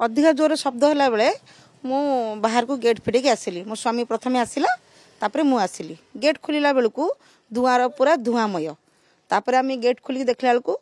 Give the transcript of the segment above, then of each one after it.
अधिका जोर शब्द होला बेले मु बाहर को गेट फिटेक आसिली मो स्वामी प्रथमे आसिला तापर मु आसिली गेट खोलिला बेलू धुआर पूरा धुआमय तापर आम गेट खोलिक देखला बेलू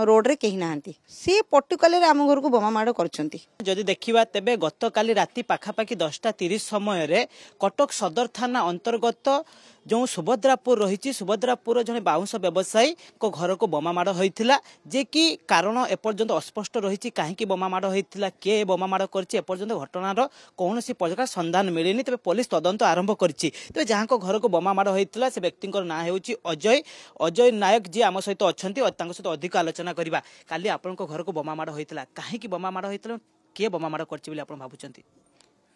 रोड रे कहीं नहांती सी पर्टिकुलर आम घर को बोमा माड़ करछंती। जदि देखिबा तेबे गतकाली राति पाखापाखि 10:30 समय रे कटक सदर थाना अंतर्गत जो सुभद्रापुर रही सुभद्रापुर जने बाउंस व्यवसायी को घर को बोमा माड़ होइथिला जे कि कारण एपर्यंत अस्पष्ट रही कहीं बोमा माड़ होइथिला के बोमा माड़ करछि एपर्यंत घटनार कौन सी प्रकार संधान मिलेनी तेज पुलिस तदंत आरंभ करछि। तेज जहाँ घर को बोमा माड़ होइथिला से व्यक्ति ना हेउछि अजय अजय नायक जी आम सहित अच्छी सहित अधिक आलोचना करबा। काली आपन घर को बोमा माड़ होइथिला कहीं बोमा माड़ होइथिला के बोमा माड़ करछि बोली आपन भाबुछंती?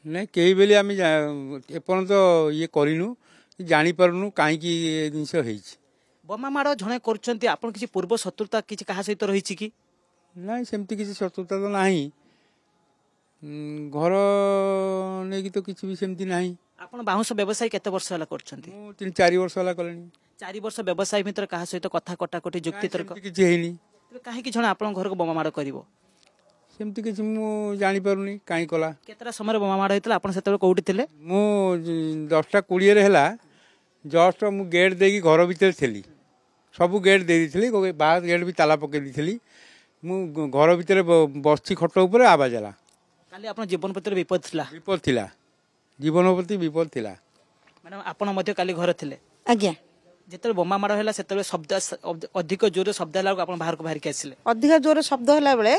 नहीं कई बेले आम एपर्यंत ये करूँ जापारू कहीं जिन बोमा माड़ जड़े कर आपन किसी पूर्व शत्रुता किसी कहा सहित रही कि ना सेमती किसी शत्रुता तो ना घर नहीं तो किसी भी सेमती ना। आपन बाउंस व्यवसाय केते वर्ष होला करछंती? 3-4 वर्ष होला कलेनी। 4 वर्ष व्यवसाय भितर कहा सहित कथा कटाकटी जुक्ति तर्क किछि हेनी कहीं कि जड़े आपन घर को बोमा माड़ करिवो सेमती किछि मु जानि पारुनी काई कला। केतरा समय बोमा माड़ होइतला आपन सेते कोउठी थिले? मु 10:20 रे हैला जस्ट मु गेट देकी घर भीतर थी सबू गेट दे दी बाहर गेट भी ताला पकई दी मु घर भीतर बसची खट उपर आवाज है काली आपन जीवन प्रति विपद थिला जीवन प्रति विपद थिला। मैडम आपन मध्य काली घर थिले? आज्ञा जेते बोमा माड़ होला सेते शब्द अधिक जोर शब्द होला आपन बाहर को बाहर के आसिले? अधिका जोर शब्द होला बेले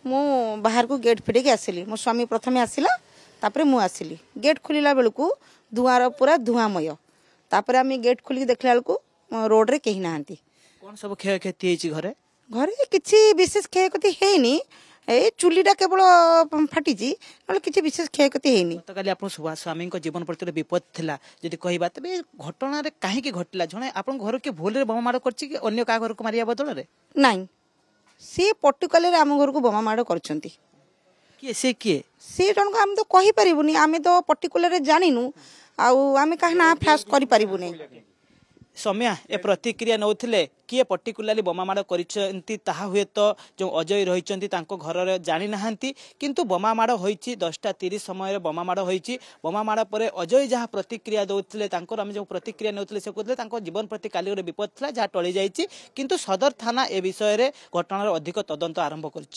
मु बाहर को गेट फिटेक आसिली मो स्वामी प्रथमे आसिला तापर मु आसिली गेट खोलिला बेलू धुआर पूरा धुआमय तापर आम गेट खोलिक देखला बेलू रोड रे कहीं नहांती। कौन सब क्षय क्षति होइछि घरे? घरे किसी विशेष क्षयक्षति हैनी ए चुलीटा केवल फाटी ना किसी विशेष क्षयक्षति हैनी। तो काली आपन स्वामी जीवन प्रति विपद थिला जदि कहबा तबे घटना रे काहे की घटला जणे आपन घर के भूल रे बोमा माड़ करछि कि अन्य का घर को मारिया बदल रे? नहीं सी पर्टिकुलर आम घर को बोमा माड़ करछंती। किए से जन को आम तो कहि परिबुनी आमे तो पर्टिकुलर जानिनु आउ आमे कहा ना फ्लैश करि परिबुनी। सौम्या ए प्रतिक्रिया नौथिले किए पर्टिकुलाली बोमा माड़ करिसेंती ताहा हुए तो जो अजय रहिचंती तांको घर रे जानि नाहंती किंतु बोमा माड़ होईची 10:30 समय रे बोमा माड़ होईची। बोमा माड़ परे अजय जहाँ प्रतिक्रिया दउथिले तांको हम जो प्रतिक्रिया नौथिले से कहले तांको जीवन प्रति काली रे विपद थिला जहाँ टळी जाईची किंतु सदर थाना ए विषय रे घटनार अधिक तदंत आरंभ करछि।